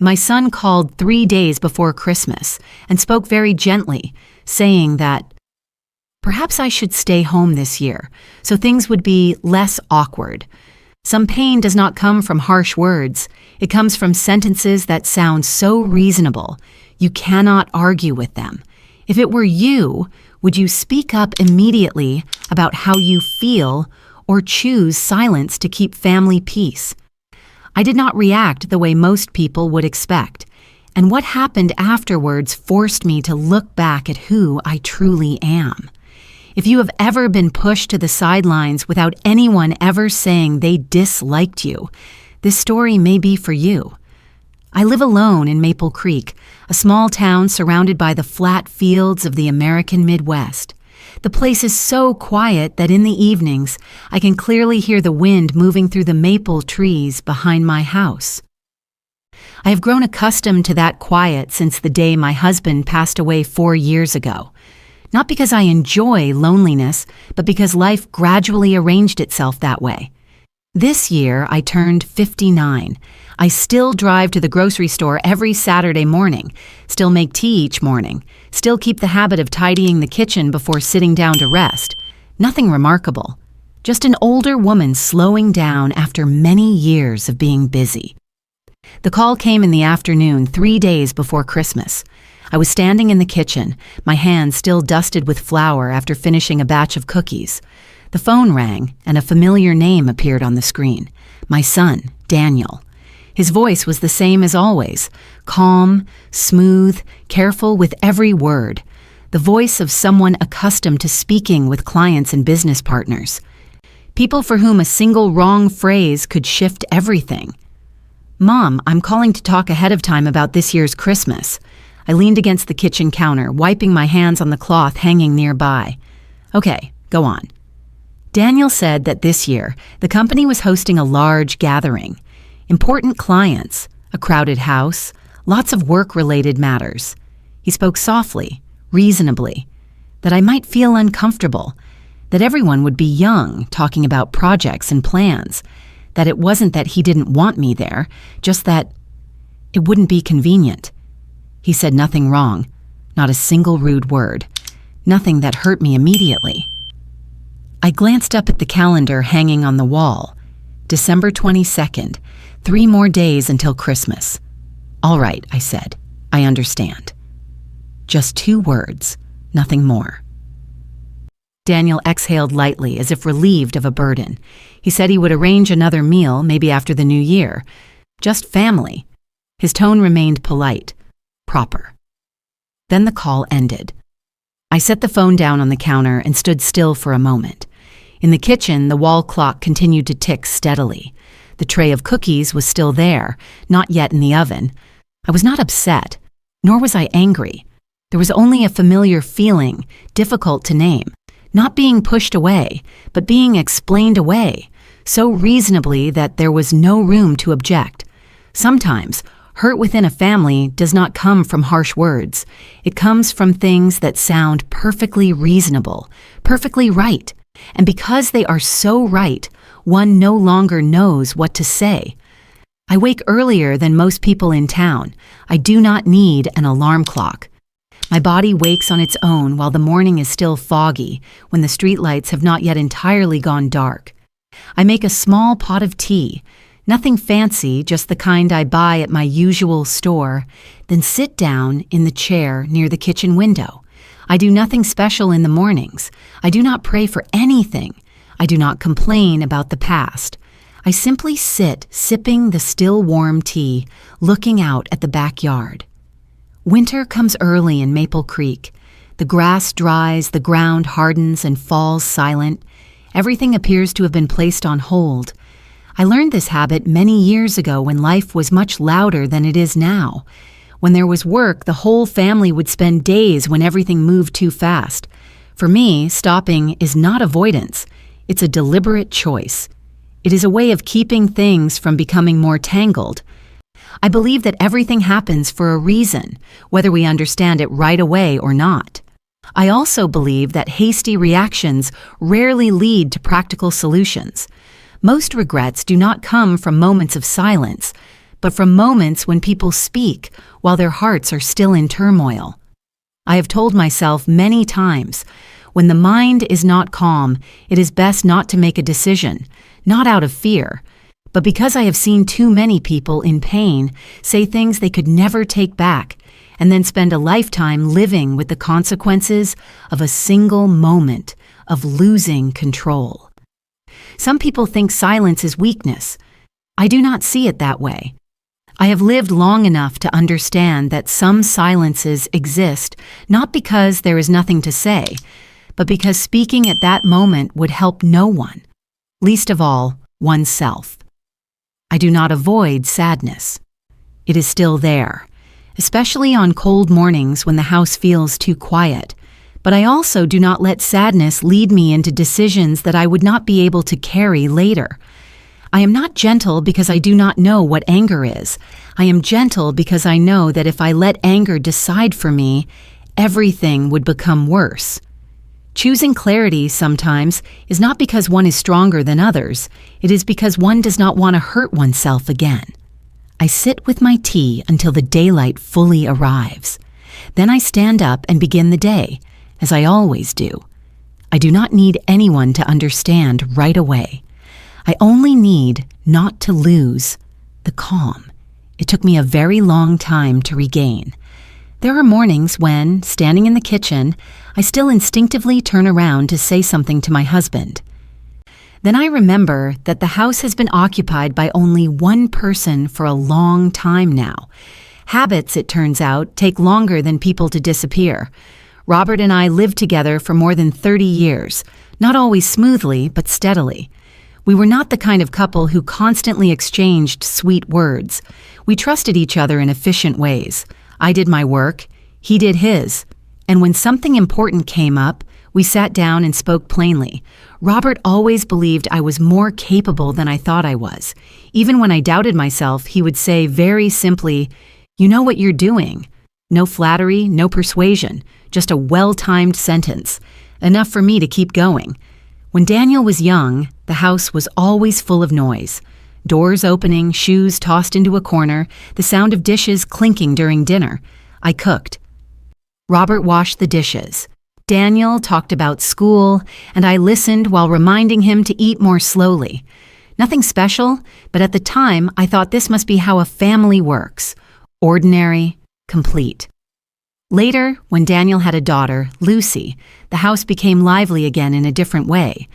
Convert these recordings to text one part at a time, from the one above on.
My son called 3 days before Christmas and spoke very gently, saying that perhaps I should stay home this year so things would be less awkward. Some pain does not come from harsh words. It comes from sentences that sound so reasonable. You cannot argue with them. If it were you, would you speak up immediately about how you feel or choose silence to keep family peace? I did not react the way most people would expect, and what happened afterwards forced me to look back at who I truly am. If you have ever been pushed to the sidelines without anyone ever saying they disliked you, this story may be for you. I live alone in Maple Creek, a small town surrounded by the flat fields of the American Midwest. The place is so quiet that in the evenings, I can clearly hear the wind moving through the maple trees behind my house. I have grown accustomed to that quiet since the day my husband passed away 4 years ago. Not because I enjoy loneliness, but because life gradually arranged itself that way. This year, I turned 59. I still drive to the grocery store every Saturday morning, still make tea each morning, still keep the habit of tidying the kitchen before sitting down to rest. Nothing remarkable. Just an older woman slowing down after many years of being busy. The call came in the afternoon, 3 days before Christmas. I was standing in the kitchen, my hands still dusted with flour after finishing a batch of cookies. The phone rang, and a familiar name appeared on the screen. My son, Daniel. His voice was the same as always, calm, smooth, careful with every word. The voice of someone accustomed to speaking with clients and business partners. People for whom a single wrong phrase could shift everything. "Mom, I'm calling to talk ahead of time about this year's Christmas." I leaned against the kitchen counter, wiping my hands on the cloth hanging nearby. "Okay, go on." Daniel said that this year, the company was hosting a large gathering. Important clients, a crowded house, lots of work-related matters. He spoke softly, reasonably, that I might feel uncomfortable, that everyone would be young, talking about projects and plans, that it wasn't that he didn't want me there, just that it wouldn't be convenient. He said nothing wrong, not a single rude word, nothing that hurt me immediately. I glanced up at the calendar hanging on the wall. December 22nd, 3 more days until Christmas. "All right," I said, "I understand." Just 2 words, nothing more. Daniel exhaled lightly, as if relieved of a burden. He said he would arrange another meal, maybe after the new year. Just family. His tone remained polite. Proper. Then the call ended. I set the phone down on the counter and stood still for a moment. In the kitchen, the wall clock continued to tick steadily. The tray of cookies was still there, not yet in the oven. I was not upset, nor was I angry. There was only a familiar feeling, difficult to name, not being pushed away, but being explained away, so reasonably that there was no room to object. Sometimes, hurt within a family does not come from harsh words. It comes from things that sound perfectly reasonable, perfectly right. And because they are so right, one no longer knows what to say. I wake earlier than most people in town. I do not need an alarm clock. My body wakes on its own while the morning is still foggy, when the streetlights have not yet entirely gone dark. I make a small pot of tea, nothing fancy, just the kind I buy at my usual store, then sit down in the chair near the kitchen window. I do nothing special in the mornings. I do not pray for anything. I do not complain about the past. I simply sit, sipping the still warm tea, looking out at the backyard. Winter comes early in Maple Creek. The grass dries, the ground hardens and falls silent. Everything appears to have been placed on hold. I learned this habit many years ago when life was much louder than it is now. When there was work, the whole family would spend days when everything moved too fast. For me, stopping is not avoidance. It's a deliberate choice. It is a way of keeping things from becoming more tangled. I believe that everything happens for a reason, whether we understand it right away or not. I also believe that hasty reactions rarely lead to practical solutions. Most regrets do not come from moments of silence, but from moments when people speak while their hearts are still in turmoil. I have told myself many times, when the mind is not calm, it is best not to make a decision, not out of fear, but because I have seen too many people in pain say things they could never take back, and then spend a lifetime living with the consequences of a single moment of losing control. Some people think silence is weakness. I do not see it that way. I have lived long enough to understand that some silences exist not because there is nothing to say, but because speaking at that moment would help no one, least of all, oneself. I do not avoid sadness. It is still there, especially on cold mornings when the house feels too quiet. But I also do not let sadness lead me into decisions that I would not be able to carry later. I am not gentle because I do not know what anger is. I am gentle because I know that if I let anger decide for me, everything would become worse. Choosing clarity sometimes is not because one is stronger than others. It is because one does not want to hurt oneself again. I sit with my tea until the daylight fully arrives. Then I stand up and begin the day, as I always do. I do not need anyone to understand right away. I only need not to lose the calm. It took me a very long time to regain. There are mornings when, standing in the kitchen, I still instinctively turn around to say something to my husband. Then I remember that the house has been occupied by only one person for a long time now. Habits, it turns out, take longer than people to disappear. Robert and I lived together for more than 30 years, not always smoothly, but steadily. We were not the kind of couple who constantly exchanged sweet words. We trusted each other in efficient ways. I did my work, he did his. And when something important came up, we sat down and spoke plainly. Robert always believed I was more capable than I thought I was. Even when I doubted myself, he would say very simply, "You know what you're doing." No flattery, no persuasion, just a well-timed sentence, enough for me to keep going. When Daniel was young, the house was always full of noise. Doors opening, shoes tossed into a corner, the sound of dishes clinking during dinner. I cooked. Robert washed the dishes. Daniel talked about school, and I listened while reminding him to eat more slowly. Nothing special, but at the time I thought this must be how a family works. Ordinary, complete. Later, when Daniel had a daughter, Lucy, the house became lively again in a different way.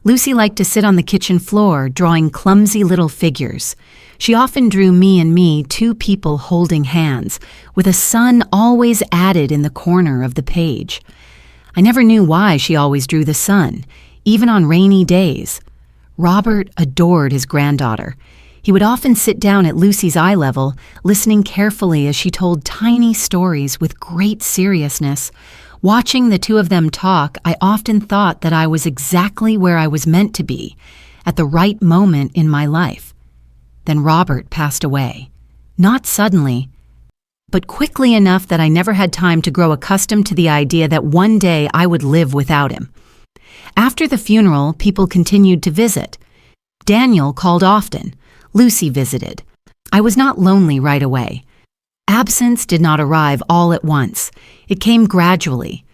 Lucy liked to sit on the kitchen floor, drawing clumsy little figures. She often drew me, two people holding hands, with a sun always added in the corner of the page. I never knew why she always drew the sun, even on rainy days. Robert adored his granddaughter. He would often sit down at Lucy's eye level, listening carefully as she told tiny stories with great seriousness. Watching the two of them talk, I often thought that I was exactly where I was meant to be, at the right moment in my life. Then Robert passed away. Not suddenly, but quickly enough that I never had time to grow accustomed to the idea that one day I would live without him. After the funeral, people continued to visit. Daniel called often. Lucy visited. I was not lonely right away. Absence did not arrive all at once. It came gradually.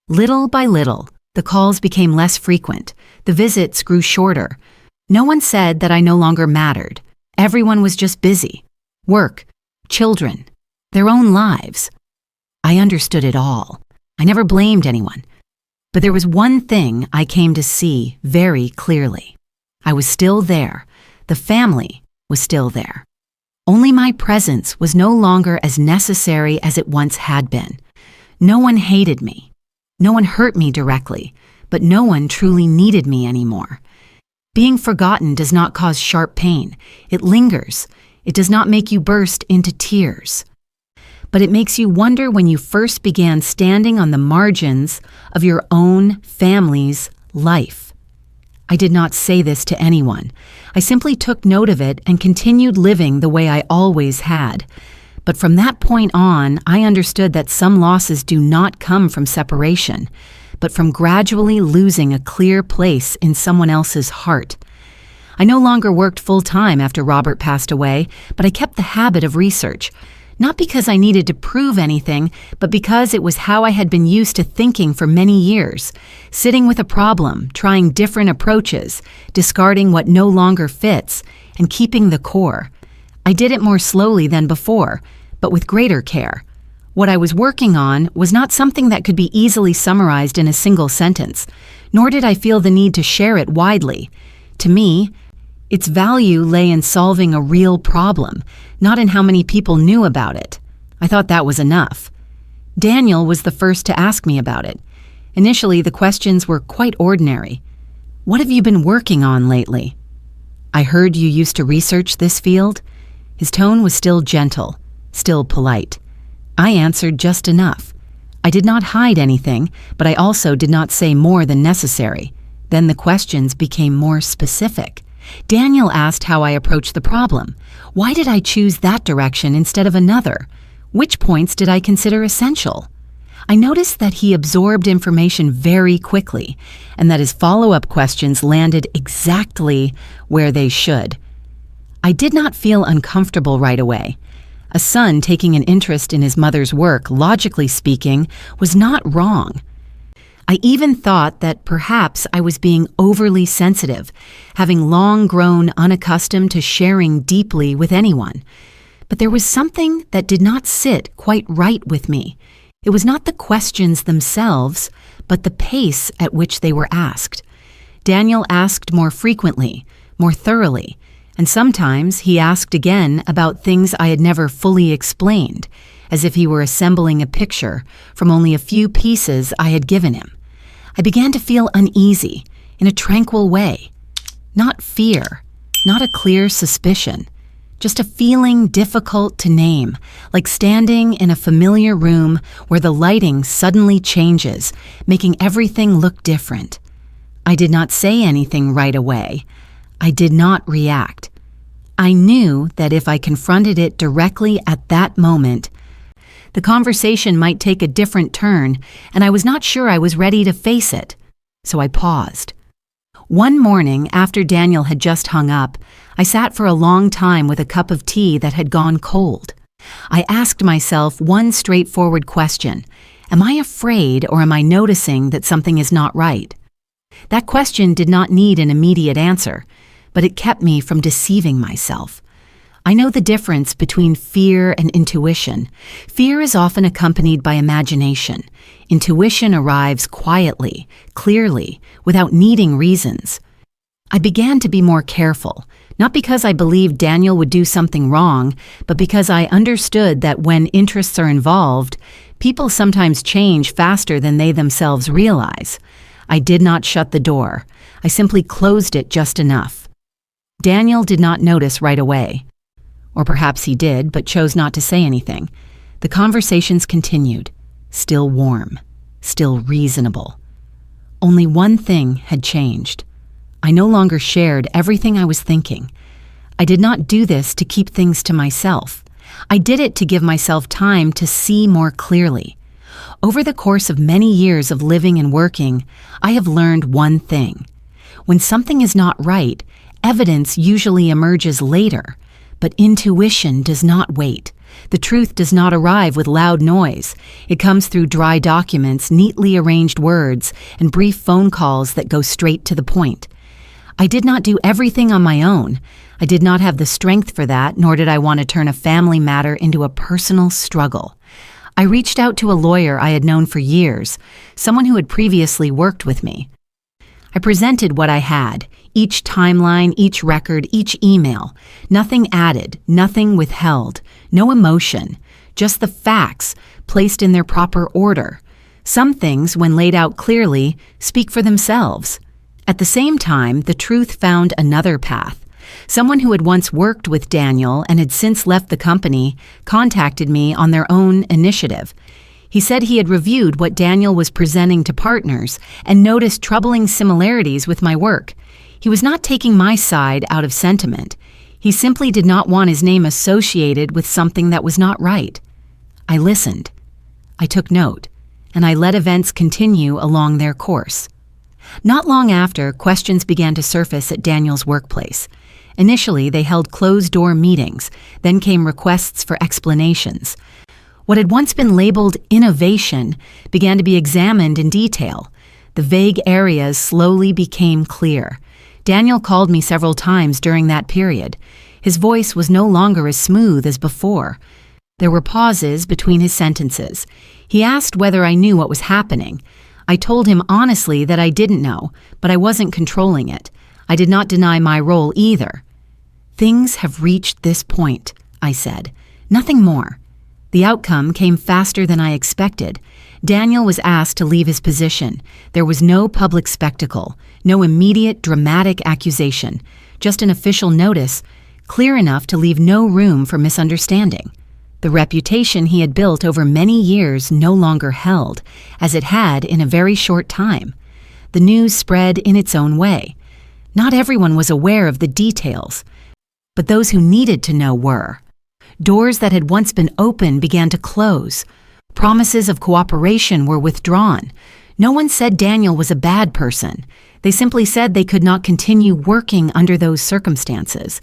Little by little, the calls became less frequent. The visits grew shorter. No one said that I no longer mattered. Everyone was just busy. Work, children, their own lives. I understood it all. I never blamed anyone. But there was one thing I came to see very clearly. I was still there. The family was still there. Only my presence was no longer as necessary as it once had been. No one hated me. No one hurt me directly, but no one truly needed me anymore. Being forgotten does not cause sharp pain. It lingers. It does not make you burst into tears. But it makes you wonder when you first began standing on the margins of your own family's life. I did not say this to anyone. I simply took note of it and continued living the way I always had. But from that point on, I understood that some losses do not come from separation, but from gradually losing a clear place in someone else's heart. I no longer worked full-time after Robert passed away, but I kept the habit of research. Not because I needed to prove anything, but because it was how I had been used to thinking for many years, sitting with a problem, trying different approaches, discarding what no longer fits, and keeping the core. I did it more slowly than before, but with greater care. What I was working on was not something that could be easily summarized in a single sentence, nor did I feel the need to share it widely. To me, its value lay in solving a real problem, not in how many people knew about it. I thought that was enough. Daniel was the first to ask me about it. Initially, the questions were quite ordinary. "What have you been working on lately?" "I heard you used to research this field." His tone was still gentle, still polite. I answered just enough. I did not hide anything, but I also did not say more than necessary. Then the questions became more specific. Daniel asked how I approached the problem. Why did I choose that direction instead of another? Which points did I consider essential? I noticed that he absorbed information very quickly, and that his follow-up questions landed exactly where they should. I did not feel uncomfortable right away. A son taking an interest in his mother's work, logically speaking, was not wrong. I even thought that perhaps I was being overly sensitive, having long grown unaccustomed to sharing deeply with anyone. But there was something that did not sit quite right with me. It was not the questions themselves, but the pace at which they were asked. Daniel asked more frequently, more thoroughly, and sometimes he asked again about things I had never fully explained, as if he were assembling a picture from only a few pieces I had given him. I began to feel uneasy, in a tranquil way. Not fear, not a clear suspicion, just a feeling difficult to name, like standing in a familiar room where the lighting suddenly changes, making everything look different. I did not say anything right away. I did not react. I knew that if I confronted it directly at that moment, the conversation might take a different turn, and I was not sure I was ready to face it. So I paused. One morning, after Daniel had just hung up, I sat for a long time with a cup of tea that had gone cold. I asked myself one straightforward question. Am I afraid, or am I noticing that something is not right? That question did not need an immediate answer, but it kept me from deceiving myself. I know the difference between fear and intuition. Fear is often accompanied by imagination. Intuition arrives quietly, clearly, without needing reasons. I began to be more careful, not because I believed Daniel would do something wrong, but because I understood that when interests are involved, people sometimes change faster than they themselves realize. I did not shut the door. I simply closed it just enough. Daniel did not notice right away. Or perhaps he did, but chose not to say anything. The conversations continued, still warm, still reasonable. Only one thing had changed. I no longer shared everything I was thinking. I did not do this to keep things to myself. I did it to give myself time to see more clearly. Over the course of many years of living and working, I have learned one thing. When something is not right, evidence usually emerges later. But intuition does not wait. The truth does not arrive with loud noise. It comes through dry documents, neatly arranged words, and brief phone calls that go straight to the point. I did not do everything on my own. I did not have the strength for that, nor did I want to turn a family matter into a personal struggle. I reached out to a lawyer I had known for years, someone who had previously worked with me. I presented what I had, each timeline, each record, each email. Nothing added, nothing withheld, no emotion, just the facts placed in their proper order. Some things, when laid out clearly, speak for themselves. At the same time, the truth found another path. Someone who had once worked with Daniel and had since left the company contacted me on their own initiative. He said he had reviewed what Daniel was presenting to partners and noticed troubling similarities with my work. He was not taking my side out of sentiment. He simply did not want his name associated with something that was not right. I listened. I took note, and I let events continue along their course. Not long after, questions began to surface at Daniel's workplace. Initially, they held closed-door meetings, then came requests for explanations. What had once been labeled innovation began to be examined in detail. The vague areas slowly became clear. Daniel called me several times during that period. His voice was no longer as smooth as before. There were pauses between his sentences. He asked whether I knew what was happening. I told him honestly that I didn't know, but I wasn't controlling it. I did not deny my role either. "Things have reached this point," I said. "Nothing more." The outcome came faster than I expected. Daniel was asked to leave his position. There was no public spectacle, no immediate dramatic accusation, just an official notice, clear enough to leave no room for misunderstanding. The reputation he had built over many years no longer held, as it had in a very short time. The news spread in its own way. Not everyone was aware of the details, but those who needed to know were. Doors that had once been open began to close. Promises of cooperation were withdrawn. No one said Daniel was a bad person. They simply said they could not continue working under those circumstances.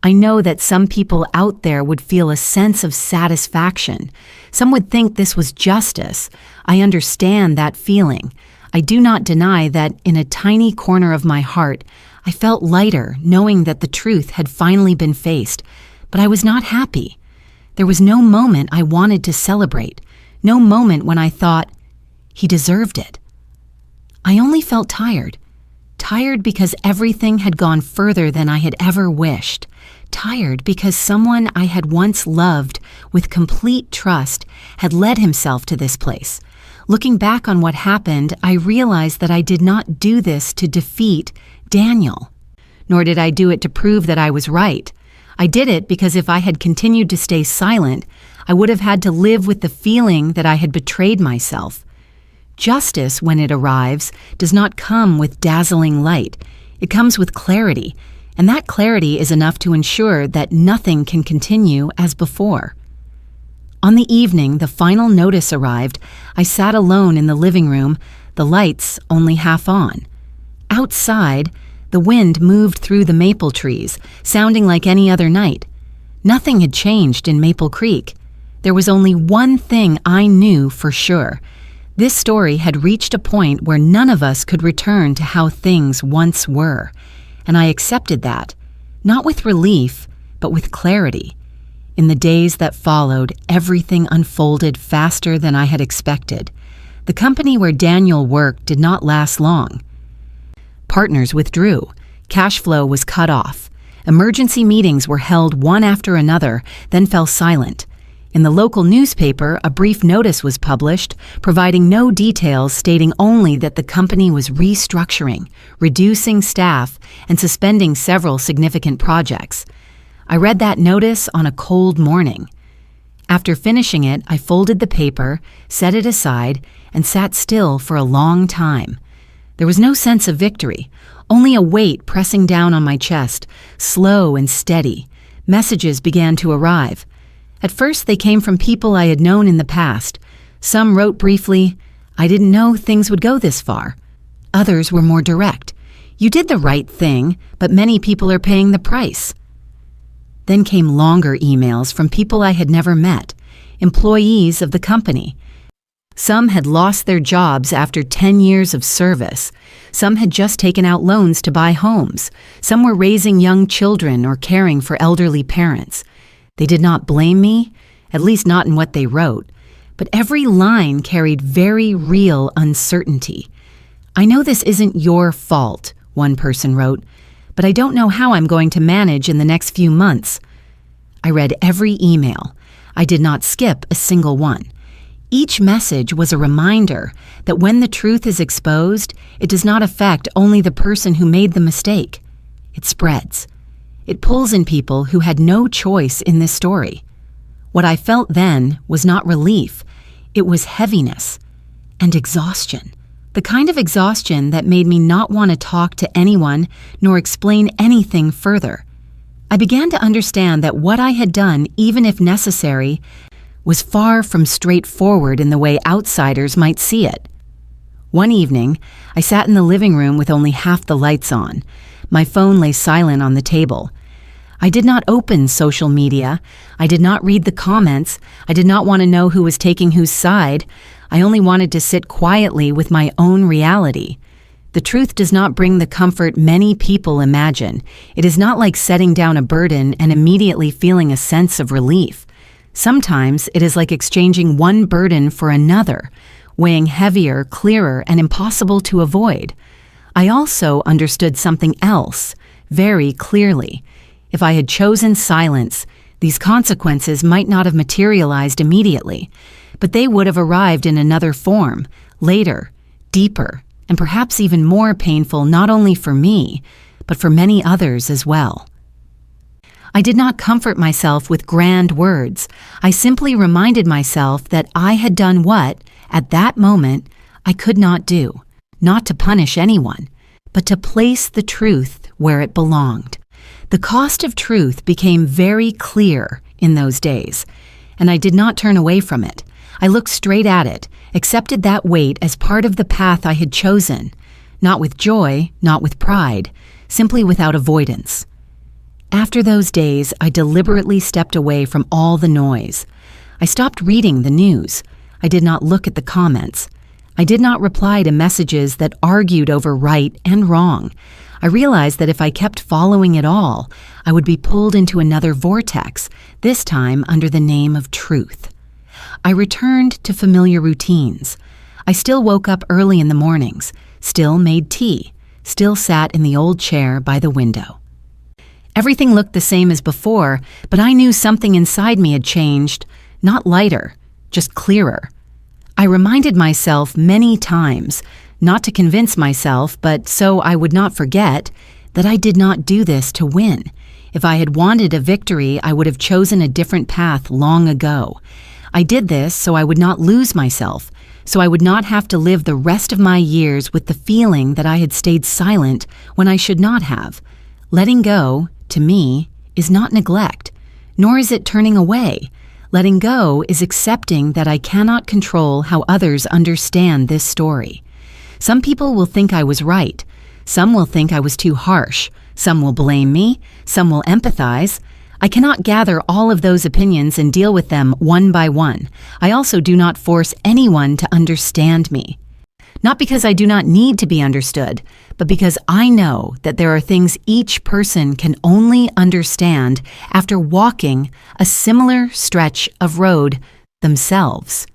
I know that some people out there would feel a sense of satisfaction. Some would think this was justice. I understand that feeling. I do not deny that in a tiny corner of my heart, I felt lighter knowing that the truth had finally been faced. But I was not happy. There was no moment I wanted to celebrate, no moment when I thought, he deserved it. I only felt tired. Tired because everything had gone further than I had ever wished. Tired because someone I had once loved with complete trust had led himself to this place. Looking back on what happened, I realized that I did not do this to defeat Daniel, nor did I do it to prove that I was right. I did it because if I had continued to stay silent, I would have had to live with the feeling that I had betrayed myself. Justice, when it arrives, does not come with dazzling light. It comes with clarity, and that clarity is enough to ensure that nothing can continue as before. On the evening the final notice arrived, I sat alone in the living room, the lights only half on. Outside, the wind moved through the maple trees, sounding like any other night. Nothing had changed in Maple Creek. There was only one thing I knew for sure. This story had reached a point where none of us could return to how things once were, and I accepted that, not with relief, but with clarity. In the days that followed, everything unfolded faster than I had expected. The company where Daniel worked did not last long. Partners withdrew. Cash flow was cut off. Emergency meetings were held one after another, then fell silent. In the local newspaper, a brief notice was published, providing no details, stating only that the company was restructuring, reducing staff, and suspending several significant projects. I read that notice on a cold morning. After finishing it, I folded the paper, set it aside, and sat still for a long time. There was no sense of victory, only a weight pressing down on my chest, slow and steady. Messages began to arrive. At first, they came from people I had known in the past. Some wrote briefly, "I didn't know things would go this far." Others were more direct. "You did the right thing, but many people are paying the price." Then came longer emails from people I had never met, employees of the company. Some had lost their jobs after 10 years of service. Some had just taken out loans to buy homes. Some were raising young children or caring for elderly parents. They did not blame me, at least not in what they wrote, but every line carried very real uncertainty. "I know this isn't your fault," one person wrote, "but I don't know how I'm going to manage in the next few months." I read every email. I did not skip a single one. Each message was a reminder that when the truth is exposed, it does not affect only the person who made the mistake. It spreads. It pulls in people who had no choice in this story. What I felt then was not relief. It was heaviness and exhaustion. The kind of exhaustion that made me not want to talk to anyone nor explain anything further. I began to understand that what I had done, even if necessary, was far from straightforward in the way outsiders might see it. One evening, I sat in the living room with only half the lights on. My phone lay silent on the table. I did not open social media. I did not read the comments. I did not want to know who was taking whose side. I only wanted to sit quietly with my own reality. The truth does not bring the comfort many people imagine. It is not like setting down a burden and immediately feeling a sense of relief. Sometimes it is like exchanging one burden for another, weighing heavier, clearer, and impossible to avoid. I also understood something else very clearly. If I had chosen silence, these consequences might not have materialized immediately, but they would have arrived in another form, later, deeper, and perhaps even more painful not only for me, but for many others as well. I did not comfort myself with grand words. I simply reminded myself that I had done what, at that moment, I could not do, not to punish anyone, but to place the truth where it belonged. The cost of truth became very clear in those days, and I did not turn away from it. I looked straight at it, accepted that weight as part of the path I had chosen, not with joy, not with pride, simply without avoidance. After those days, I deliberately stepped away from all the noise. I stopped reading the news. I did not look at the comments. I did not reply to messages that argued over right and wrong. I realized that if I kept following it all, I would be pulled into another vortex, this time under the name of truth. I returned to familiar routines. I still woke up early in the mornings, still made tea, still sat in the old chair by the window. Everything looked the same as before, but I knew something inside me had changed, not lighter, just clearer. I reminded myself many times, not to convince myself, but so I would not forget, that I did not do this to win. If I had wanted a victory, I would have chosen a different path long ago. I did this so I would not lose myself, so I would not have to live the rest of my years with the feeling that I had stayed silent when I should not have. Letting go, to me, is not neglect, nor is it turning away. Letting go is accepting that I cannot control how others understand this story. Some people will think I was right. Some will think I was too harsh. Some will blame me. Some will empathize. I cannot gather all of those opinions and deal with them one by one. I also do not force anyone to understand me. Not because I do not need to be understood, but because I know that there are things each person can only understand after walking a similar stretch of road themselves.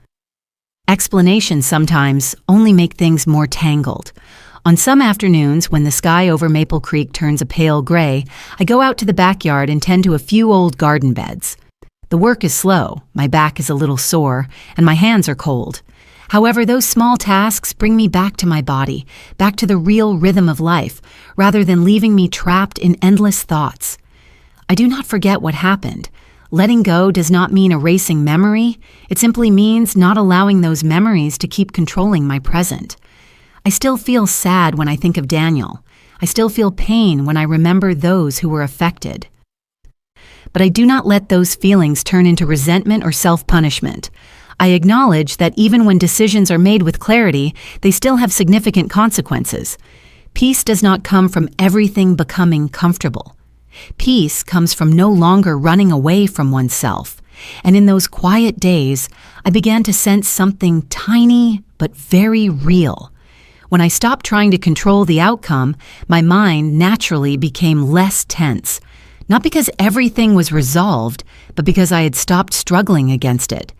Explanations sometimes only make things more tangled. On some afternoons, when the sky over Maple Creek turns a pale gray, I go out to the backyard and tend to a few old garden beds. The work is slow, my back is a little sore, and my hands are cold. However, those small tasks bring me back to my body, back to the real rhythm of life, rather than leaving me trapped in endless thoughts. I do not forget what happened. Letting go does not mean erasing memory. It simply means not allowing those memories to keep controlling my present. I still feel sad when I think of Daniel. I still feel pain when I remember those who were affected. But I do not let those feelings turn into resentment or self-punishment. I acknowledge that even when decisions are made with clarity, they still have significant consequences. Peace does not come from everything becoming comfortable. Peace comes from no longer running away from oneself. And in those quiet days, I began to sense something tiny but very real. When I stopped trying to control the outcome, my mind naturally became less tense. Not because everything was resolved, but because I had stopped struggling against it.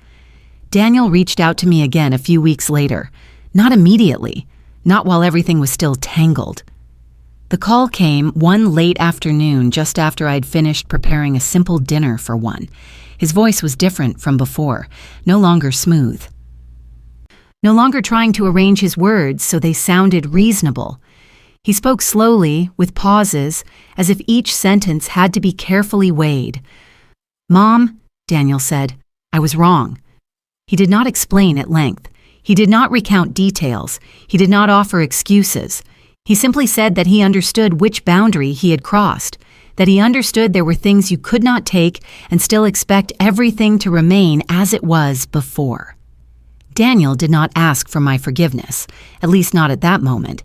Daniel reached out to me again a few weeks later. Not immediately, not while everything was still tangled. The call came one late afternoon just after I'd finished preparing a simple dinner for one. His voice was different from before, no longer smooth. No longer trying to arrange his words so they sounded reasonable. He spoke slowly, with pauses, as if each sentence had to be carefully weighed. "Mom," Daniel said, "I was wrong." He did not explain at length. He did not recount details. He did not offer excuses. He simply said that he understood which boundary he had crossed, that he understood there were things you could not take and still expect everything to remain as it was before. Daniel did not ask for my forgiveness, at least not at that moment.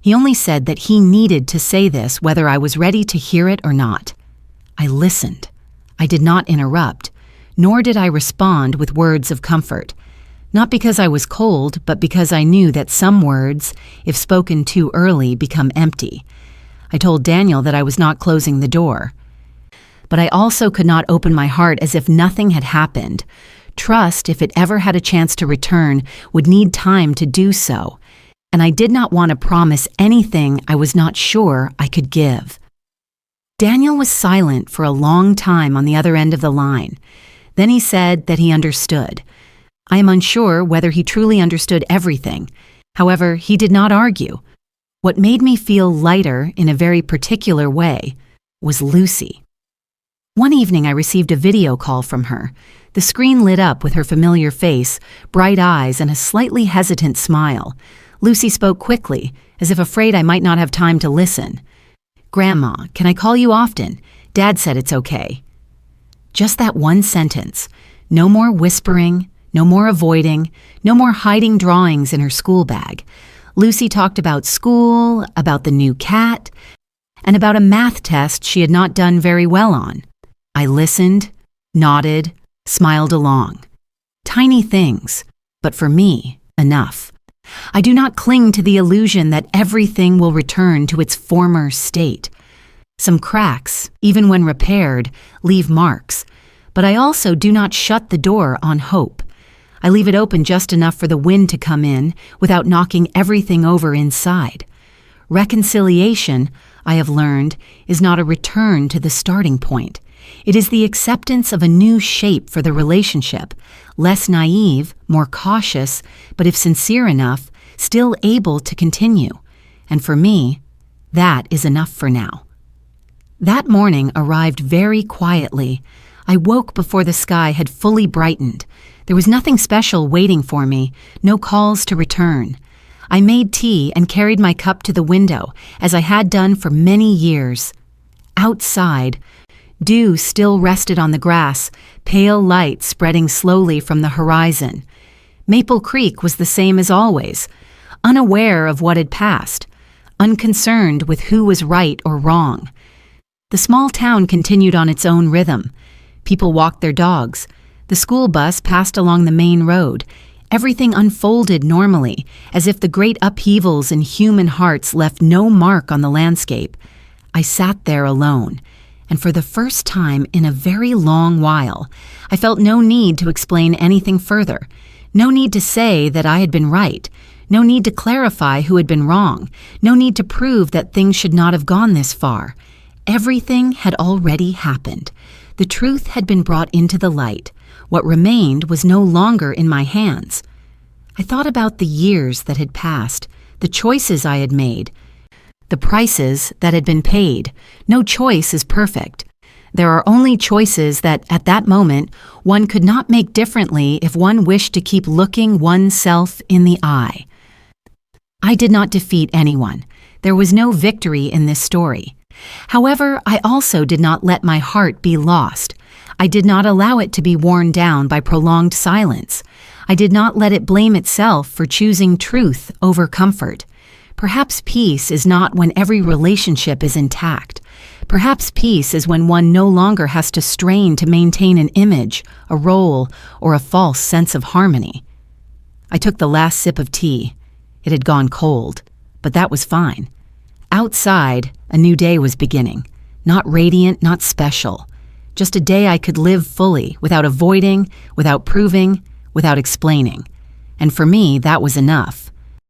He only said that he needed to say this whether I was ready to hear it or not. I listened. I did not interrupt, nor did I respond with words of comfort. Not because I was cold, but because I knew that some words, if spoken too early, become empty. I told Daniel that I was not closing the door. But I also could not open my heart as if nothing had happened. Trust, if it ever had a chance to return, would need time to do so, and I did not want to promise anything I was not sure I could give. Daniel was silent for a long time on the other end of the line. Then he said that he understood. I am unsure whether he truly understood everything. However, he did not argue. What made me feel lighter in a very particular way was Lucy. One evening I received a video call from her. The screen lit up with her familiar face, bright eyes, and a slightly hesitant smile. Lucy spoke quickly, as if afraid I might not have time to listen. "Grandma, can I call you often? Dad said it's okay." Just that one sentence. No more whispering, no more avoiding, no more hiding drawings in her school bag. Lucy talked about school, about the new cat, and about a math test she had not done very well on. I listened, nodded, smiled along. Tiny things, but for me, enough. I do not cling to the illusion that everything will return to its former state. Some cracks, even when repaired, leave marks, but I also do not shut the door on hope. I leave it open just enough for the wind to come in without knocking everything over inside. Reconciliation, I have learned, is not a return to the starting point. It is the acceptance of a new shape for the relationship, less naive, more cautious, but if sincere enough, still able to continue. And for me, that is enough for now. That morning arrived very quietly. I woke before the sky had fully brightened. There was nothing special waiting for me, no calls to return. I made tea and carried my cup to the window, as I had done for many years. Outside, dew still rested on the grass, pale light spreading slowly from the horizon. Maple Creek was the same as always, unaware of what had passed, unconcerned with who was right or wrong. The small town continued on its own rhythm. People walked their dogs. The school bus passed along the main road. Everything unfolded normally, as if the great upheavals in human hearts left no mark on the landscape. I sat there alone, and for the first time in a very long while, I felt no need to explain anything further, no need to say that I had been right, no need to clarify who had been wrong, no need to prove that things should not have gone this far. Everything had already happened. The truth had been brought into the light. What remained was no longer in my hands. I thought about the years that had passed, the choices I had made, the prices that had been paid. No choice is perfect. There are only choices that, at that moment, one could not make differently if one wished to keep looking oneself in the eye. I did not defeat anyone. There was no victory in this story. However, I also did not let my heart be lost. I did not allow it to be worn down by prolonged silence. I did not let it blame itself for choosing truth over comfort. Perhaps peace is not when every relationship is intact. Perhaps peace is when one no longer has to strain to maintain an image, a role, or a false sense of harmony. I took the last sip of tea. It had gone cold, but that was fine. Outside, a new day was beginning. Not radiant, not special. Just a day I could live fully, without avoiding, without proving, without explaining. And for me, that was enough.